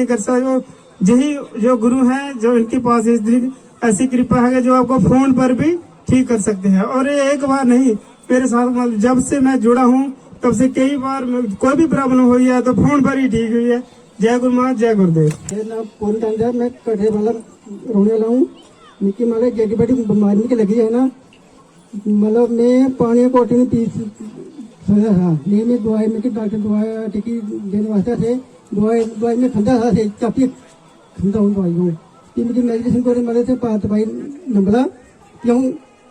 नहीं कर सकते। यही जो गुरु हैं जो इनके पास ऐसी कृपा है जो आपको फोन पर भी ठीक कर सकते हैं। और ये एक बार नहीं, मेरे साथ जब से मैं जुड़ा हूँ तब से कई बार कोई भी प्रॉब्लम हुई है तो फोन पर ही ठीक हुई है। जय गुरु महाराज, जय गुरुदेव। मेरा नाम पूर्णचंद है, मैं कटरे वाला रोने वाला हूँ। मिकी मतलब जड़ी बड़ी बीमारी की लगी है ना, मतलब मैं पानी कोटी में पी सोया था नहीं, मैं दवाई में डॉक्टर दवाई टिकी देने वास्ते थे, दवाई में खंदा था काफी खंदा हूँ दवाई हूँ कि मुझे मेडिटेशन को मतलब से पात भाई नंबला क्यों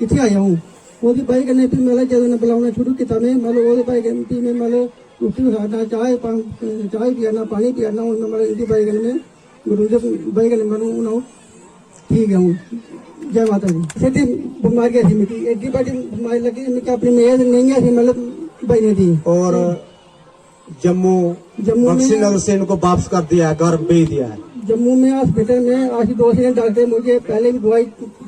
इतने आया हूँ वो भाई करने फिर मतलब जब नंबला होना शुरू किया मैं मतलब वो भाई करने में मतलब रोटी खाना चाय पियाना पानी पियाना हूँ मतलब इनकी भाई करने में गुरुदेव भाई करने मैं ठीक है हूँ। जय माता दी। सीधी बीमारी ऐसी मिट्टी एड्डी बड़ी बीमारी लगी मिट्टी अपनी मेज नहीं है मतलब बहने थी। और जम्मू बख्शीनगर से इनको वापस कर दिया है, घर भेज दिया है। जम्मू में हॉस्पिटल में आज 2 दिन डॉक्टर मुझे पहले भी दवाई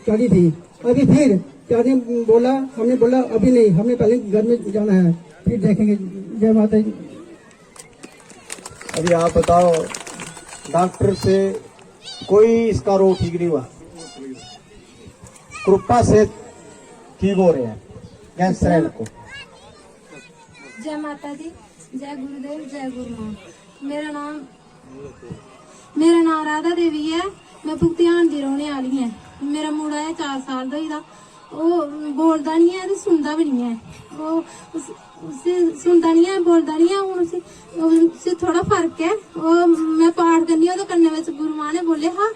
चढ़ी थी, अभी फिर क्या बोला, हमने बोला अभी नहीं, हमें पहले घर में जाना है फिर देखेंगे। जय माता जी। अभी आप बताओ, डॉक्टर से कोई इसका रोग ठीक नहीं हुआ, कृपा से ठीक हो रहे हैं कैंसर को। जय माता दी, जय गुरुदेव, जय गुरु मां। मेरा नाम राधा देवी है, मैं भुगतियान दी रौहने वाली है। मेरा मुड़ा है 4 साल का ही था, वो बोलता नहीं है, सुनता भी नहीं है, वो उसे सुनता नहीं है, बोलता नहीं है। उसे थोड़ा फर्क है। वो मैं पाठ करनी तो कन्ने में गुरु मां ने बोले हाँ,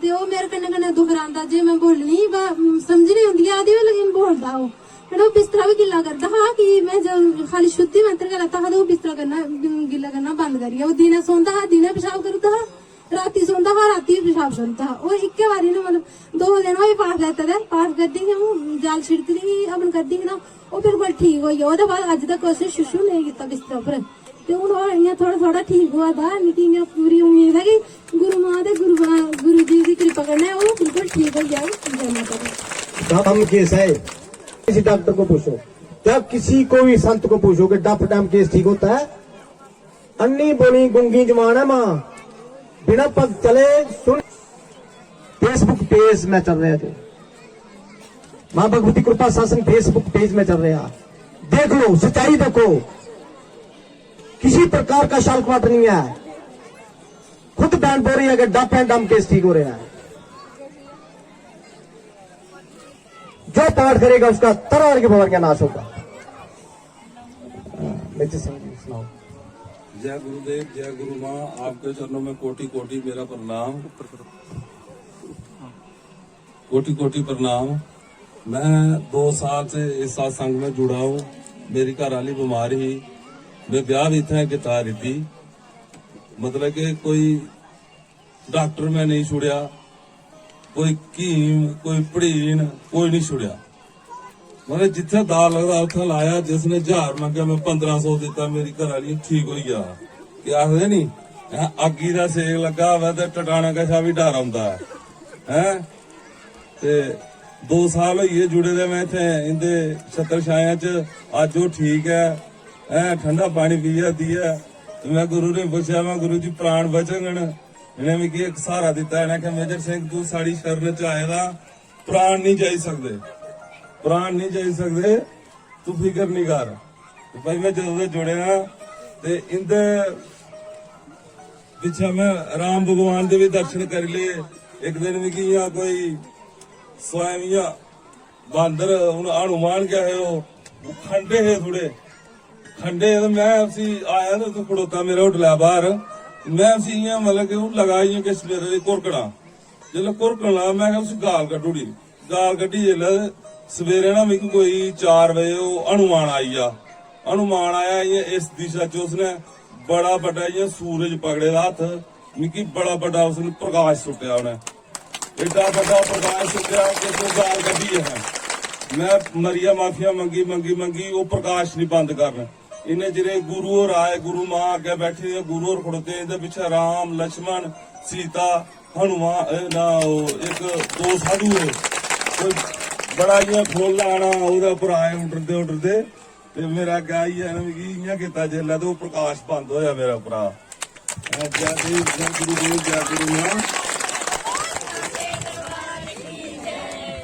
ते वो मेरे कन्ने कन्ने दुखरांदा जे मैं बोलनी समझ नहीं होंगी आदि लेकिन बोलता वो बिस्तरा भी गिला करता हाँ कि मैं जब खाली शुद्धि मंत्र करता हा तो वो बिस्तरा करना गिला करना बंद करिए। वो दिन सोंदा हा दिन पेशाब करता हा, राती सोंदा हा राती पेशाब करता हा। वो एक बारी ना मतलब 2 दिन वो पाठ लेता था, पाठ करती हूँ जाल छिड़कती ही अपन करती ना, वो बिल्कुल ठीक हो गया। वो बाद अज तक उसे शुशु नहीं किया बिस्तरा पर, तो हूँ थोड़ा थोड़ा ठीक हुआ था। मिकी पूरी उम्मीद है कि गुरु मां गुरु जी की कृपा करना है वो बिल्कुल ठीक हो जाए। जय माता दी। डम केस है, किसी डॉक्टर को पूछो, क्या किसी को भी संत को पूछो कि डफ डम केस ठीक होता है? अन्नी बोली गुंगी जमान है मां, बिना पग चले सुन। फेसबुक पेज में चल रहे थे, मां भगवती कृपा शासन फेसबुक पेज में चल रहा, देख लो सच्चाई देखो, किसी प्रकार का शाल क्वार्टर नहीं है। खुद बहन बोल रही है कि डफ एंड डम केस ठीक हो रहा है। जो पाठ करेगा उसका तरह के भवन का नाश होगा। सुनाओ। जय गुरुदेव, जय गुरु मां। आपके चरणों में कोटि कोटि मेरा प्रणाम, कोटि कोटि प्रणाम। मैं 2 साल से इस सत्संग में जुड़ा हूँ। मेरी घरवाली बीमार ही, मैं ब्याह भी इतना किता रही थी, मतलब कि कोई डॉक्टर में नहीं छुड़िया, कोई कीम कोई पड़ीन कोई नहीं छुड़िया। मतलब जिथे दाल लगता उथे लाया, जिसने 1000 मंगे मैं 1500 दिता, मेरी घरवाली ठीक हो गया। कि आखदे नहीं अग्गी का सेक लगा हुआ तो टटाना कशा भी डर आंदा है। 2 साल होइए जुड़े दे मैं इत्थे इंदे छत्र छाया च, अज वो ठीक है, ठंडा पानी पी जाती है। मैं गुरु ने पूछा, मैं गुरु जी प्राण बचन, इन्हें मिगी एक सहारा दिता, इन्हें कि मेजर सिंह तू साड़ी शरण च आएगा, प्राण नहीं जाई सकते, प्राण नहीं जाई सकते, तू फिक्र नहीं कर। भाई मैं जो जुड़े ना ते इंदे पिछे मैं राम भगवान के भी दर्शन कर लिए। एक दिन मिगी यहाँ कोई स्वयं बंदर हनुमान क्या है वो खंडे है थोड़े खंडे, तो मैं उसी आया तो खड़ोता मेरा होटल बाहर, मैं उसी इं मतलब कि लगाई कि मेरे लिए कुरकड़ा, जिसले कुरकड़ा मैं उसी गाल कड्ढी, गाल कड्ढी जिसले सवेरे ना मिगी कोई 4 बजे वो हनुमान आई जा, हनुमान आया इस दिशा च, उसने बड़ा बड़ा इं सूरज पकड़े दा हथ, मिगी बड़ा बड़ा उसने प्रकाश सुट्टिया, उन्हें एडा बड़ा प्रकाश सुट्टिया कि तू गाल कड्ढी है। मैं मरिया माफिया मंगी मंगी मंगी, वो प्रकाश नहीं बंद करना। इन्हें जिरे गुरु और आए, गुरु मां अगे बैठे, गुरु और खड़ोते, इधर पीछे राम लक्ष्मण सीता हनुमान ना एक 2 साधु है, कोई बड़ा इं फुल आना ओहदे उपर आए उडरदे उडरदे, ते मेरा क्या इं किता जिसलै तो प्रकाश बंद होया मेरा भरा। जय देव, जय गुरुदेव, जय गुरु मां।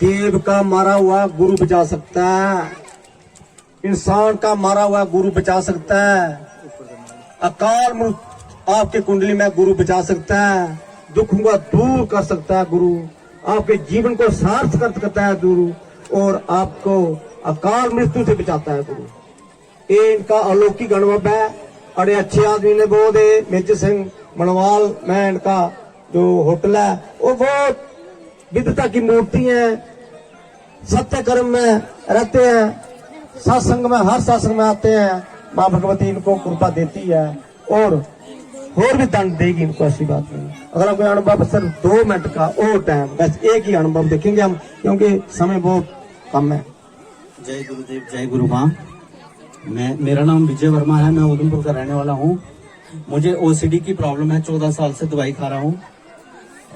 देव का मारा हुआ गुरु बचा सकता है, इंसान का मारा हुआ गुरु बचा सकता है, अकाल मृत आपके कुंडली में गुरु बचा सकता है, दुखों को दूर कर सकता है गुरु, आपके जीवन को सार्थक करता है गुरु, और आपको अकाल मृत्यु से बचाता है गुरु। ये इनका अलौकिक अनुभव है। और ये अच्छे आदमी ने बहुत है, मेजर सिंह मनवाल में इनका जो होटल है वो बहुत विद्वता की मूर्ति है, सत्य कर्म में रहते हैं, सत्संग में हर सत्संग में आते हैं। माँ भगवती इनको कृपा देती है और भी दंड देगी इनको, ऐसी बात नहीं। अगर आपको अनुभव सिर्फ 2 मिनट का और टाइम, बस एक ही अनुभव देखेंगे हम, क्योंकि समय बहुत कम है। जय गुरुदेव, जय गुरु मां। मेरा नाम विजय वर्मा है, मैं उधमपुर का रहने वाला हूँ। मुझे ओसीडी की प्रॉब्लम है, 14 साल से दवाई खा रहा हूँ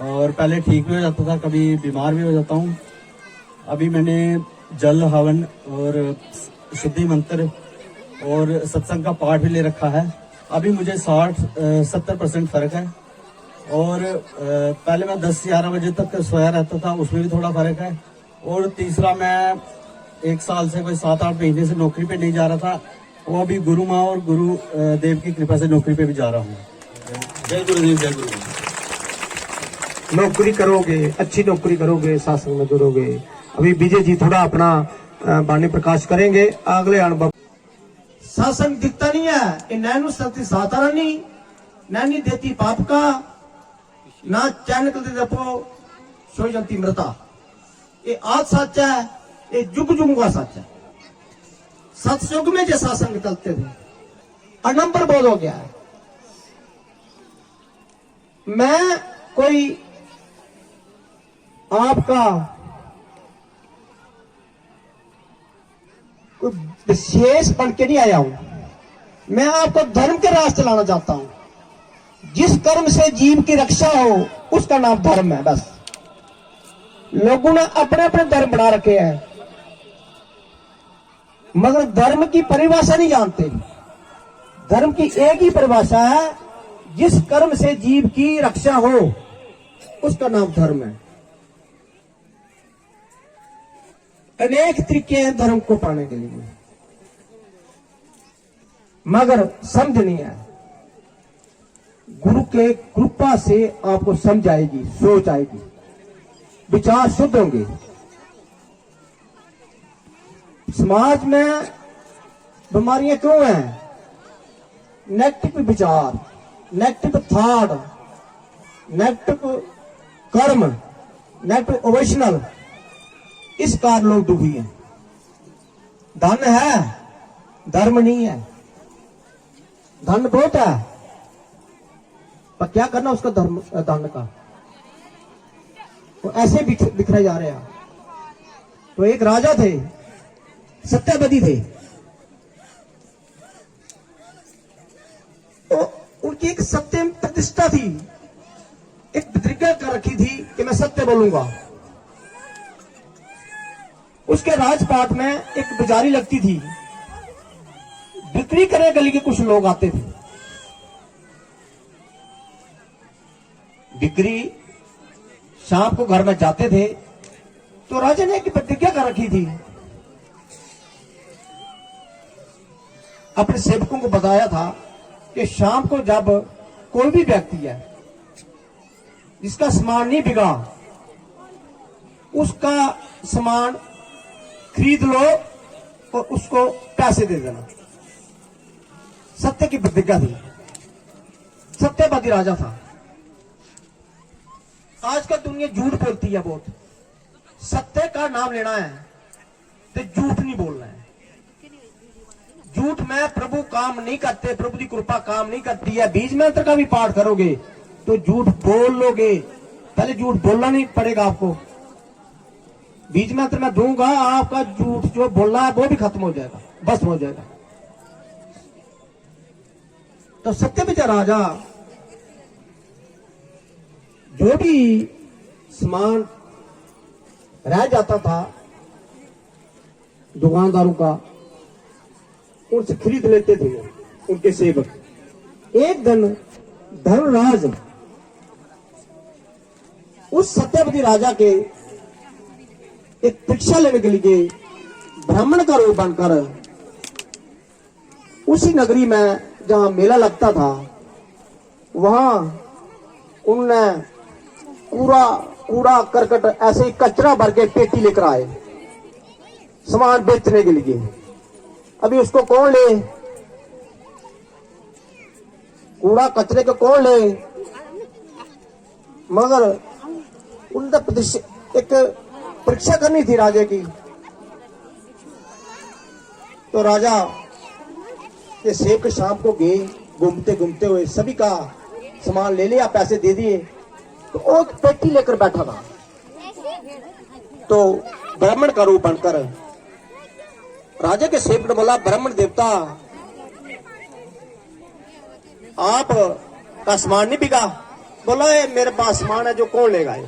और पहले ठीक भी हो जाता था, कभी बीमार भी हो जाता हूँ। अभी मैंने जल हवन और शुद्धि मंत्र और सत्संग का पाठ भी ले रखा है। अभी मुझे 60-70% फर्क है और पहले मैं 10-11 बजे तक सोया रहता था, उसमें भी थोड़ा फर्क है। और तीसरा, मैं 1 साल से कोई 7-8 महीने से नौकरी पे नहीं जा रहा था, वो अभी गुरु माँ और गुरु देव की कृपा से नौकरी पे भी जा रहा हूँ। जय गुरुदेव, जय गुरु। नौकरी करोगे, अच्छी नौकरी करोगे, सत्संग में जुड़ोगे। अभी विजय जी थोड़ा अपना वाणी प्रकाश करेंगे, अगले अनुभव। सत्संग दिखता नहीं है, ये नैनु शक्ति सातारा नहीं, नैनी देती पाप का, ना चैन निकलती जपो सो जंती मृता। ये आज सच है, ये जुग जुग का सच है। सत्सुग में जो सत्संग निकलते थे, और नंबर बहुत हो गया है। मैं कोई आपका कोई विशेष बन के नहीं आया हूं, मैं आपको धर्म के रास्ते लाना चाहता हूं। जिस कर्म से जीव की रक्षा हो उसका नाम धर्म है। बस लोगों ने अपने अपने धर्म बना रखे हैं, मगर धर्म की परिभाषा नहीं जानते। धर्म की एक ही परिभाषा है, जिस कर्म से जीव की रक्षा हो उसका नाम धर्म है। अनेक तरीके हैं धर्म को पाने के लिए, मगर समझ नहीं है। गुरु के कृपा से आपको समझ आएगी, सोच आएगी, विचार शुद्ध होंगे। समाज में बीमारियां क्यों हैं? नेगेटिव विचार, नेगेटिव थॉट, नेगेटिव कर्म, नेगेटिव ओवेशनल, इस कारण लोग दुखी हैं। धन है, धर्म नहीं है। धन बहुत है, पर क्या करना उसका धर्म धन का, तो ऐसे बिखरे जा रहे हैं। तो एक राजा थे, सत्यवती थे, तो उनकी एक सत्य प्रतिष्ठा थी, एक प्रतिज्ञा कर रखी थी कि मैं सत्य बोलूंगा। उसके राजपाट में एक पुजारी लगती थी, बिक्री करने गली के कुछ लोग आते थे। बिक्री शाम को घर में जाते थे, तो राजा ने एक प्रतिज्ञा कर रखी थी, अपने सेवकों को बताया था कि शाम को जब कोई भी व्यक्ति है जिसका सामान नहीं बिका, उसका सामान खरीद लो और उसको पैसे दे देना। सत्य की प्रतिज्ञा थी, सत्यवादी राजा था। आजकल दुनिया झूठ बोलती है बहुत। सत्य का नाम लेना है तो झूठ नहीं बोलना है। झूठ में प्रभु काम नहीं करते, प्रभु की कृपा काम नहीं करती है। बीज मंत्र का भी पाठ करोगे तो झूठ बोल लोगे, पहले झूठ बोलना नहीं पड़ेगा आपको। बीज मंत्र मैं दूंगा, आपका झूठ जो बोलना है वो भी खत्म हो जाएगा, बस हो जाएगा। तो सत्यवती राजा जो भी सामान रह जाता था दुकानदारों का, उनसे खरीद लेते थे उनके सेवक। एक दिन धर्मराज उस सत्यवती राजा के एक परीक्षा लेने के लिए ब्राह्मण का रूप बनकर उसी नगरी में जहां मेला लगता था वहां उनने कूड़ा करकट ऐसे ही कचरा भर के पेटी लेकर आए सामान बेचने के लिए। अभी उसको कौन ले, कूड़ा कचरे को कौन ले, मगर उनका एक परीक्षा करनी थी राजा की। तो राजा के सेवक शाम को गए, घूमते घूमते हुए सभी का सामान ले लिया, पैसे दे दिए, तो वो एक पेटी लेकर बैठा था। तो ब्राह्मण का रूप बनकर राजा के सेवक ने बोला, ब्राह्मण देवता आप का सामान नहीं बिका? बोला ये मेरे पास सामान है, जो कौन लेगा ये?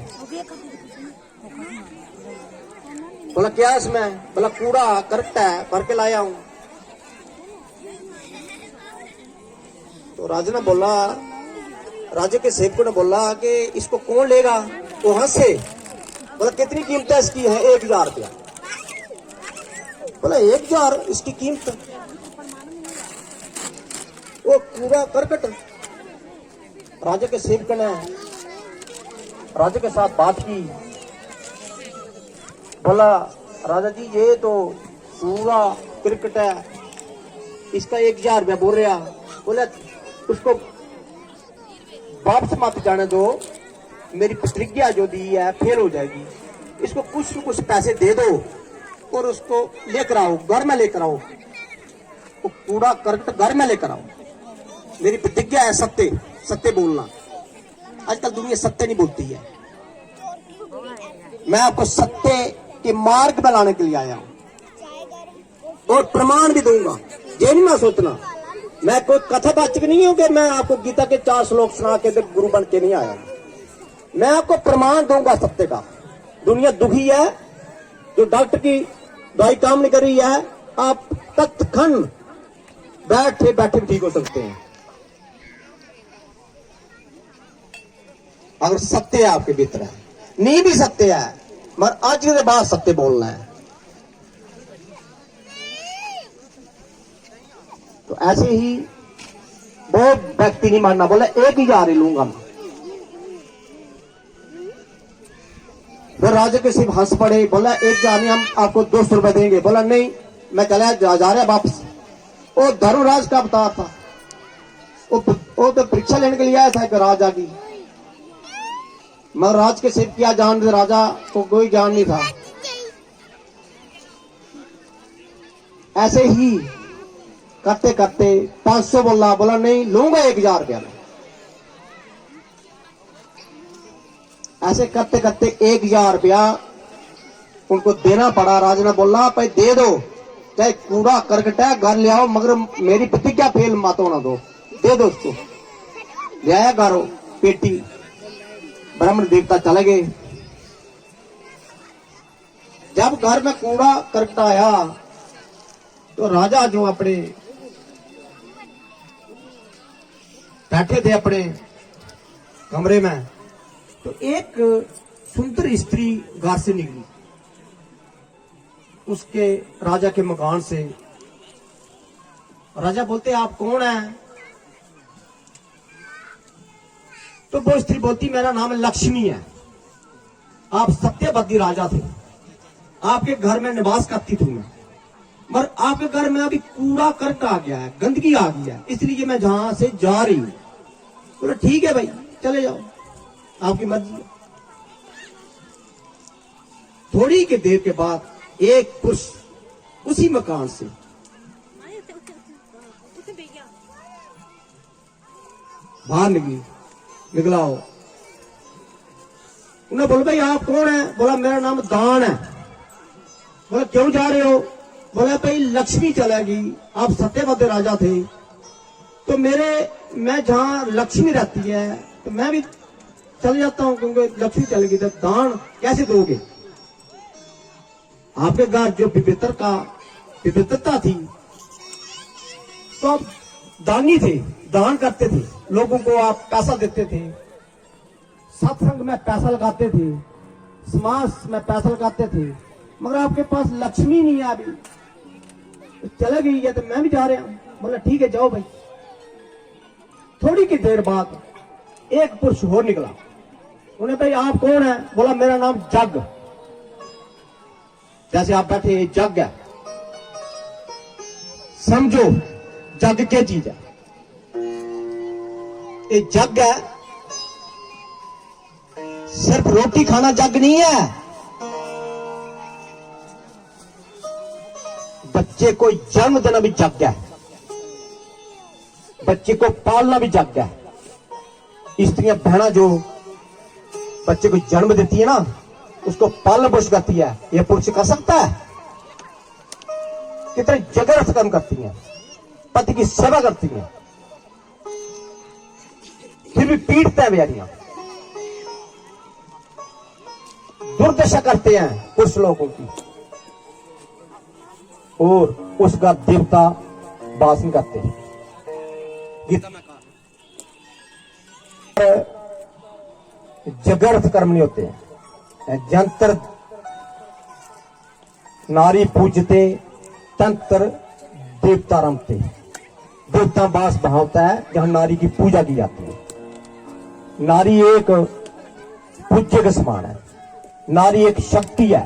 बोला क्या इसमें? बोला कूड़ा करकट है, भर के लाया हूं। तो राजा ने बोला, राजा के सेवक ने बोला कि इसको कौन लेगा? वो हंसे, बोला कितनी कीमत है इसकी? है 1000 रुपया। बोला 1000 इसकी कीमत? वो कूड़ा करकट। राजा के सेवक ने राजा के साथ बात की, बोला राजा जी ये तो कूड़ा करकट है, इसका 1000 रुपया बोल रहा। बोला उसको वापस मत जाने दो, मेरी प्रतिज्ञा जो दी है फेल हो जाएगी। इसको कुछ न कुछ पैसे दे दो और उसको लेकर आओ, घर में लेकर आओ, वो कूड़ा करकट घर में लेकर आओ। मेरी प्रतिज्ञा है सत्य सत्य बोलना। आजकल दुनिया सत्य नहीं बोलती है। मैं आपको सत्य के मार्ग में लाने के लिए आया हूं और प्रमाण भी दूंगा। ये नहीं ना सोचना मैं कोई कथावाचक नहीं हूं कि मैं आपको गीता के 4 श्लोक सुना के गुरु बन के नहीं आया। मैं आपको प्रमाण दूंगा सत्य का। दुनिया दुखी है, जो डॉक्टर की दवाई काम नहीं कर रही है, आप तत्क्षण बैठे बैठे भी ठीक हो सकते हैं अगर सत्य आपके भीतर है। नहीं भी सत्य है, मगर आज के बाद सत्य बोलना है। तो ऐसे ही बहुत व्यक्ति नहीं मानना, बोला 1000 ही लूंगा मैं। फिर राजा के सिर्फ हंस पड़े, बोला 1000 नहीं, हम आपको 200 रुपए देंगे। बोला नहीं, मैं चला जा रहा वापस। वो धर्मराज का अवतार था, वो तो परीक्षा लेने के लिए आया था कि राजा की, मगर राज के सिर्फ क्या जान, राजा को कोई ज्ञान नहीं था। ऐसे ही करते करते 500 बोला नहीं लूंगा 1000 रुपया। ऐसे करते करते 1000 रुपया उनको देना पड़ा। राजा ने बोला भाई दे दो, चाहे कूड़ा करकट है घर ले आओ, मगर मेरी प्रतिज्ञा फेल मत होना दो। दे दो उसको। ले आया घर पेटी, ब्राह्मण देवता चले गए। जब घर में कूड़ा करकट आया तो राजा जो अपने बैठे थे अपने कमरे में, तो एक सुंदर स्त्री घर से निकली उसके राजा के मकान से। राजा बोलते आप कौन है? तो वो स्त्री बोलती मेरा नाम लक्ष्मी है, आप सत्यवती राजा थे, आपके घर में निवास करती थी मैं, मगर आपके घर में अभी कूड़ा करकट आ गया है, गंदगी आ गई है, इसलिए मैं जहां से जा रही हूं। बोला ठीक है भाई चले जाओ, आपकी मर्जी है। थोड़ी के देर के बाद एक पुरुष उसी मकान से बाहर निकला हो। उन्हें बोला भाई आप कौन है? बोला मेरा नाम दान है। बोला क्यों जा रहे हो? बोला भाई लक्ष्मी चलेगी, आप सत्यवती राजा थे, तो मैं जहां लक्ष्मी रहती है तो मैं भी चल जाता हूं, क्योंकि लक्ष्मी चलेगी तो दान कैसे दोगे? आपके घर जो विविधता थी तो आप दानी थे, दान करते थे, लोगों को आप पैसा देते थे, सत्संग में पैसा लगाते थे, समाज में पैसा लगाते थे, मगर आपके पास लक्ष्मी नहीं है अभी, तो चले गई है तो मैं भी जा रहा हूं। बोला ठीक है जाओ भाई। थोड़ी की देर बाद एक पुरुष और निकला। उन्हें भाई आप कौन है? बोला मेरा नाम जग। जैसे आप बैठे ये जग है, समझो जग क्या चीज है। ये जग है, सिर्फ रोटी खाना जग नहीं है, बच्चे को जन्म देना भी जग है, बच्चे को पालना भी जग है। स्त्रियां बहना जो बच्चे को जन्म देती है ना, उसको पालन पोषण करती है, यह पुरुष कर सकता है? कितने जगह कर्म करती हैं, पति की सेवा करती हैं, फिर भी पीड़ते हैं बेचारियां, दुर्दशा करते हैं पुरुष लोगों की, और उसका देवता वास नहीं करते। गीता में कहा जगर्थ कर्म नहीं होते हैं। जंतर नारी पूजते, तंत्र देवता रमते। देवता वास वहां होता है जहां नारी की पूजा की जाती है। नारी एक पूज्य के समान है, नारी एक शक्ति है,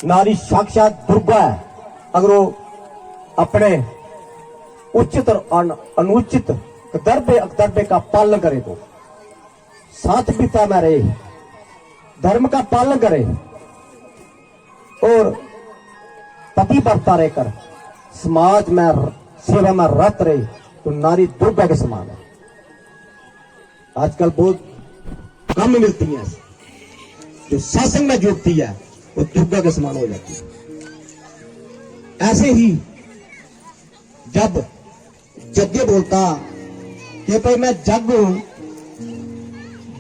नारी साक्षात दुर्गा है। अगर वो अपने उचित और अनुचित कर्तव्य अकर्तव्य का पालन करे तो सात्विकता में रहे, धर्म का पालन करे और पतिव्रता रहकर समाज में सेवा में रत रहे तो नारी दुर्गा के समान है। आजकल बहुत कम मिलती है, जो सत्संग में जुड़ती है वो दुर्गा के समान हो जाती है। ऐसे ही जब यज्ञ बोलता कि भाई मैं जग हूं,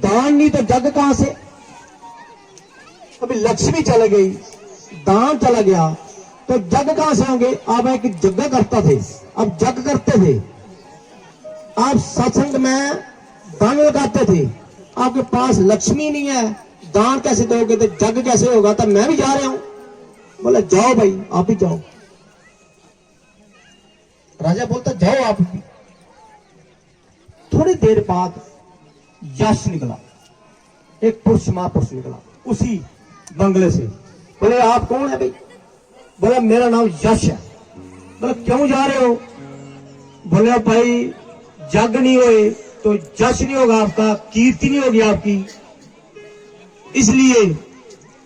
दान नहीं तो जग कहां से? अभी लक्ष्मी चले गई, दान चला गया, तो जग कहां से होंगे? आप एक यज्ञ करता थे, अब जग करते थे, आप सत्संग में दान लगाते थे, आपके पास लक्ष्मी नहीं है, दान कैसे दोगे? तो जग कैसे होगा? तो मैं भी जा रहा हूं। बोला जाओ भाई, आप भी जाओ। राजा बोलता जाओ आप भी। थोड़ी देर बाद यश निकला, एक पुरुष महापुरुष निकला उसी बंगले से। बोले आप कौन है भाई? बोला मेरा नाम यश है। बोला क्यों जा रहे हो? बोले भाई जग नहीं होए तो यश नहीं होगा आपका, कीर्ति नहीं होगी आपकी, इसलिए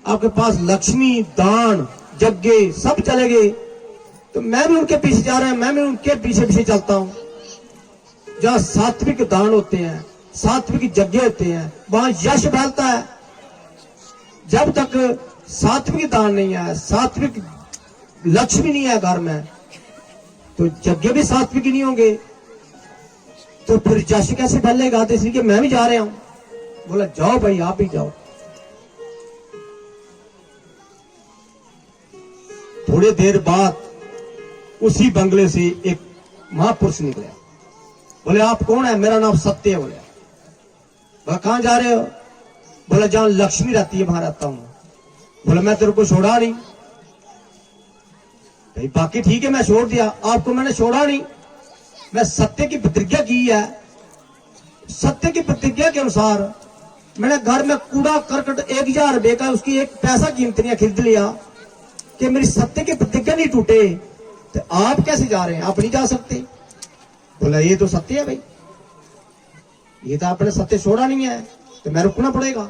आपके पास लक्ष्मी दान यज्ञ सब चले गए, तो मैं भी उनके पीछे जा रहा हूं, मैं भी उनके पीछे पीछे चलता हूं। जहां सात्विक दान होते हैं, सात्विक यज्ञ होते हैं, वहां यश फैलता है। जब तक सात्विक दान नहीं है, सात्विक लक्ष्मी नहीं है घर में, तो यज्ञ भी सात्विक नहीं होंगे, तो फिर यश कैसे फैलेगा? तो इसलिए मैं भी जा रहा हूं। बोला जाओ भाई, आप भी जाओ। थोड़ी देर बाद उसी बंगले से एक महापुरुष निकला। बोले आप कौन है? मेरा नाम सत्य है। बोले कहां जा रहे हो? बोला जहां लक्ष्मी रहती है वहां रहता हूं। बोला मैं तेरे को छोड़ा नहीं। भाई बाकी ठीक है, मैं छोड़ दिया, आपको मैंने छोड़ा नहीं, मैं सत्य की प्रतिज्ञा की है। सत्य की प्रतिज्ञा के अनुसार मैंने घर में कूड़ा करकट 1000 रुपए का, उसकी एक पैसा कीमत नहीं खरीद लिया कि मेरी सत्य की प्रतिज्ञा नहीं टूटे। तो आप कैसे जा रहे हैं? आप नहीं जा सकते। बोला ये तो सत्य है भाई, ये तो आपने सत्य छोड़ा नहीं है, तो मैं रुकना पड़ेगा।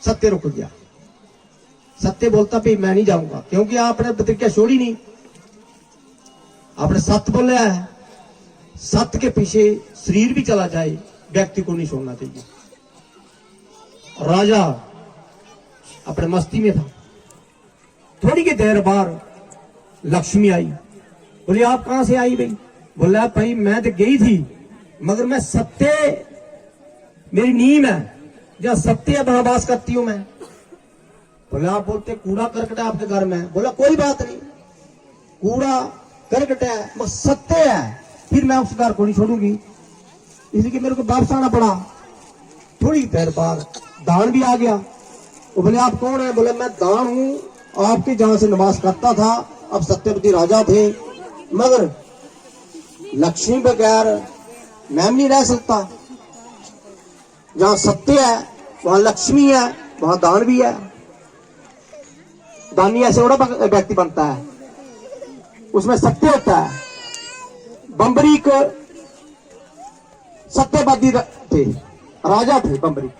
सत्य रुक गया। सत्य बोलता भाई मैं नहीं जाऊंगा, क्योंकि आपने प्रतिज्ञा छोड़ी नहीं, आपने सत्य बोला है। सत्य के पीछे शरीर भी चला जाए, व्यक्ति को नहीं छोड़ना चाहिए। राजा अपने मस्ती में था। थोड़ी की देर बाद लक्ष्मी आई। बोली आप कहां से आई भाई? बोला भाई मैं तो गई थी, मगर मैं सत्य, मेरी नीम है, जहां सत्य है वहां वास करती हूं मैं। बोला आप बोलते कूड़ा करकट है आपके घर में। बोला कोई बात नहीं, कूड़ा करकट है मगर सत्य है, फिर मैं उस घर को नहीं छोड़ूंगी। इसलिए मेरे को वापस आना पड़ा। थोड़ी देर बाद दान भी आ गया। वो बोले आप कौन है? बोले मैं दान हूं, आपके जहां से निवास करता था। अब सत्यवती राजा थे, मगर लक्ष्मी बगैर मैं नहीं रह सकता। जहां सत्य है वहां लक्ष्मी है, वहां दान भी है। दानी ऐसे बड़ा व्यक्ति बनता है, उसमें सत्य होता है। बम्बरीक सत्यवादी थे, राजा थे बम्बरीक।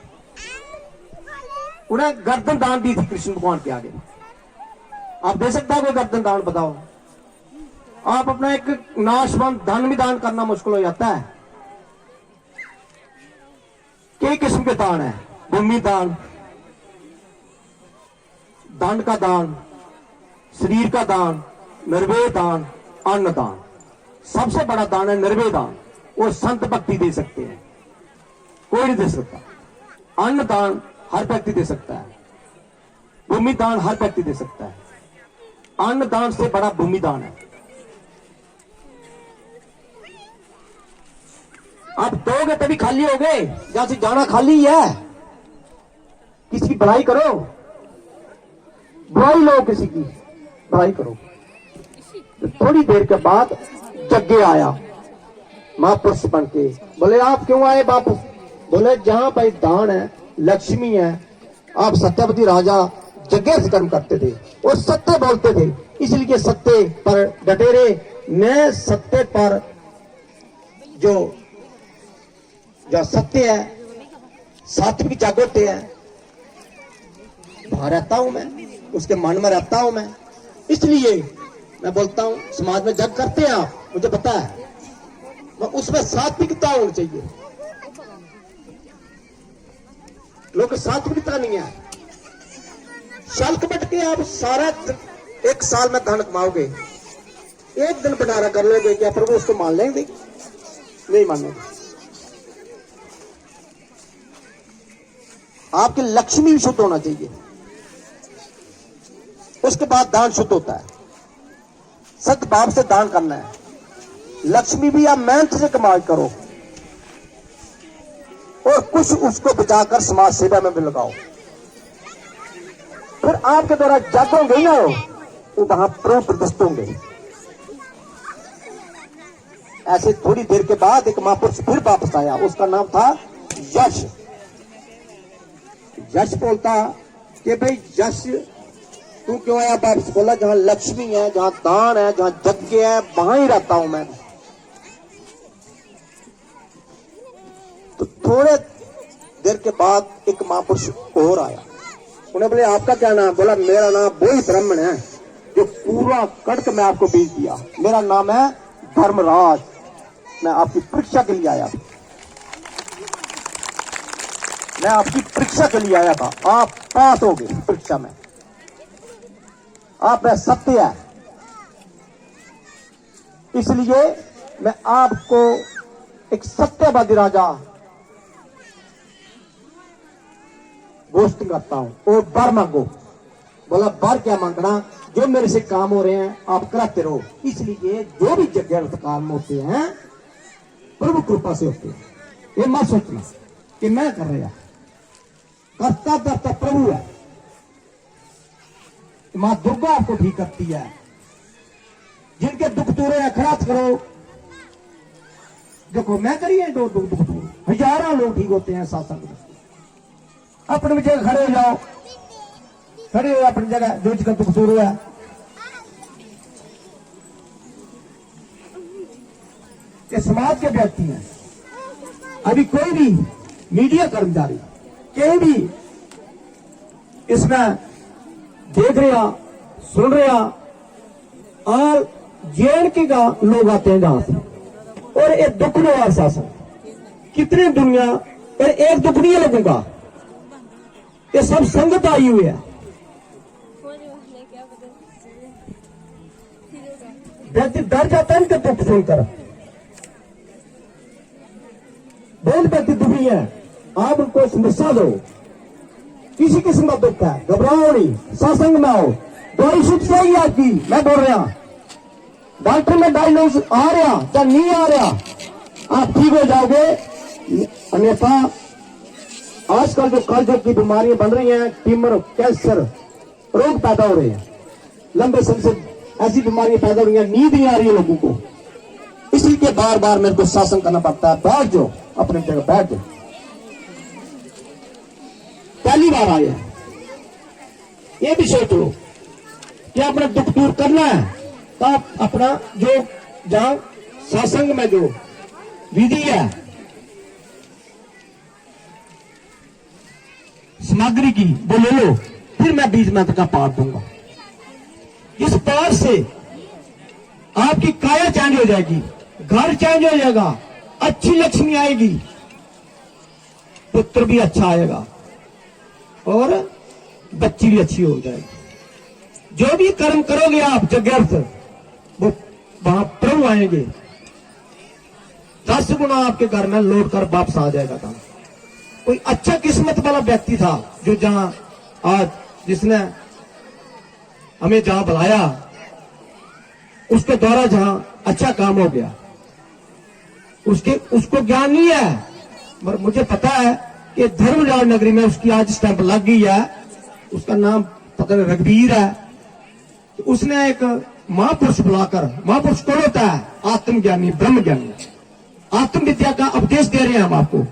उन्हें गर्दन दान दी थी कृष्ण भगवान के आगे। आप दे सकता है कोई गर्दन दान? बताओ। आप अपना एक नाशवंत धन भी दान करना मुश्किल हो जाता है। कई किस्म के दान है, भूमि दान, दंड का दान, शरीर का दान, निर्भय दान, अन्न दान। सबसे बड़ा दान है निर्भय दान। वो संत भक्ति दे सकते हैं, कोई नहीं दे सकता। अन्न दान हर व्यक्ति दे सकता है, भूमि दान हर व्यक्ति दे सकता है। अन्न दान से बड़ा भूमि दान है। आप दोगे तभी खाली हो गए, जहां से जाना खाली है। किसी की भलाई करो, बुराई लो, किसी की भलाई करो। तो थोड़ी देर के बाद जग्गे आया महापुरुष बन के। बोले आप क्यों आए वापस? बोले जहां भाई दान है, लक्ष्मी है। आप सत्यवती राजा जग्गे से कर्म करते थे और सत्य बोलते थे, इसलिए सत्य पर डटे रहे। मैं सत्य पर जो सत्य है, सात्विक जागृति है, वहां रहता हूं मैं, उसके मन में रहता हूं मैं। इसलिए मैं बोलता हूं समाज में जग करते हैं आप, मुझे पता है, उसमें सात्विकता होनी चाहिए। लोग सात्विकता नहीं है। शल्क बट के आप सारा एक साल में धन कमाओगे, एक दिन भंडारा कर लोगे, क्या प्रभु उसको मान लेंगे? नहीं मानेंगे। आपकी लक्ष्मी भी शुद्ध होना चाहिए, उसके बाद दान शुद्ध होता है। सत भाव से दान करना है। लक्ष्मी भी आप मेहनत से कमाई करो और कुछ उसको बचाकर समाज सेवा में भी लगाओ। फिर आपके द्वारा जागोगे ना, वो वहां प्रभु प्रतिष्ठित होंगे। ऐसे थोड़ी देर के बाद एक महापुरुष फिर वापस आया, उसका नाम था यश। यश बोलता कि भाई यश तू क्यों आया वापस? बोला जहां लक्ष्मी है, जहां दान है, जहां यज्ञ है, वहां ही रहता हूं मैं। तो थोड़े देर के बाद एक महापुरुष और आया। उन्हें बोले आपका क्या नाम? बोला मेरा नाम वही ब्राह्मण है जो पूरा कड़क में आपको बीज दिया। मेरा नाम है धर्मराज। मैं आपकी परीक्षा के लिए आया था, मैं आपकी परीक्षा के लिए आया था। आप पास हो गए परीक्षा में, आप में सत्य है, इसलिए मैं आपको एक सत्यवादी राजा घोषित करता हूं और वर मांगो। बोला वर क्या मांगना? जो मेरे से काम हो रहे हैं आप कराते रहो। इसलिए जो भी जगह काम होते हैं प्रभु कृपा से होते हैं। ये मत सोचना कि मैं कर रहा, करता करता प्रभु है। मां दुर्गा आपको ठीक करती है। जिनके दुख दूर है खराब करो। देखो मैं करिए दो दुख दूर, हजारों लोग ठीक होते हैं सत्संग में। अपनी जगह खड़े हो जाओ, खड़े हो अपनी जगह, जो जिसका दुख दूर हुआ। ये समाज के व्यक्ति हैं। अभी कोई भी मीडिया कर्मचारी कोई भी इसमें देख रहा, सुन रहा, और JNK का लोग आते हैं जहां से, और एक दुख निवार शासन कितनी दुनिया, और एक दुख नहीं है लोगों का, ये सब संगत आई हुई है। व्यक्ति डर जाता है इनके दुख सुनकर। बहुत व्यक्ति दुखी है, आप उनको समस्या दो। किसी किस्म का दुख है, घबराओ नहीं, सत्संग में आओ। दवाई शुद्ध चाहिए आपकी, मैं बोल रहा। डॉक्टर में डायग्नोस आ रहा या नहीं आ रहा, आप ठीक हो जाओगे। अन्यथा आजकल जो कलयुग की बीमारियां बन रही हैं, ट्यूमर, कैंसर रोग पैदा हो रहे हैं, लंबे समय से ऐसी बीमारियां पैदा हो रही हैं, नींद नहीं आ रही है लोगों को, इसलिए बार बार मेरे को शासन करना पड़ता है। बैठ जाओ अपनी जगह, बैठ जाओ। पहली बार आए हैं, ये भी सोच लो कि अपना दुख दूर करना है, तो आप अपना जो जहां सत्संग में जो विधि है सामग्री की वो ले लो, फिर मैं 20 मिनट का पाठ दूंगा। इस पाठ से आपकी काया चेंज हो जाएगी, घर चेंज हो जाएगा, अच्छी लक्ष्मी आएगी, पुत्र भी अच्छा आएगा और बच्ची भी अच्छी हो जाएगी। जो भी कर्म करोगे आप जगत, वो वहां प्रभु आएंगे, 10 गुना आपके घर में लौट कर वापस आ जाएगा काम। कोई अच्छा किस्मत वाला व्यक्ति था जो जहां आज जिसने हमें जहां बुलाया, उसके द्वारा जहां अच्छा काम हो गया, उसको ज्ञान नहीं है, मगर मुझे पता है कि धर्मराज नगरी में उसकी आज स्टैंप लग गई है, उसका नाम पता नहीं रघुवीर है। तो उसने एक महापुरुष बुलाकर, महापुरुष कौन होता है? आत्मज्ञानी, ब्रह्म ज्ञानी। आत्मविद्या का उपदेश दे रहे हैं हम आपको।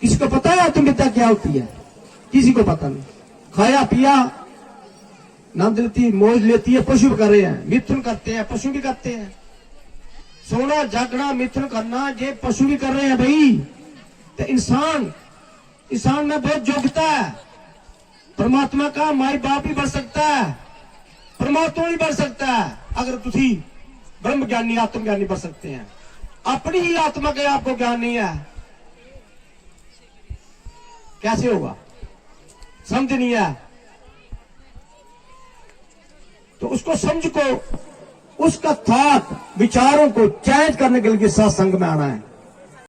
किसी को पता है आत्मविद्या क्या होती है? किसी को पता नहीं। खाया पिया नाम लेती, मौज लेती है, पशु कर रहे हैं, मिथुन करते हैं, पशु भी करते हैं। सोना जागना मिथुन करना ये पशु भी कर रहे हैं भाई। तो इंसान में बहुत योग्यता है, परमात्मा का माई बाप भी बन सकता है, परमात्मा भी बन सकता है, अगर तुझी ब्रह्म ज्ञानी आत्मज्ञानी बन सकते हैं। अपनी ही आत्मा का आपको ज्ञान नहीं है, कैसे होगा? समझ नहीं है तो उसको समझ को, उसका थॉट विचारों को चेंज करने के लिए सत्संग में आना है।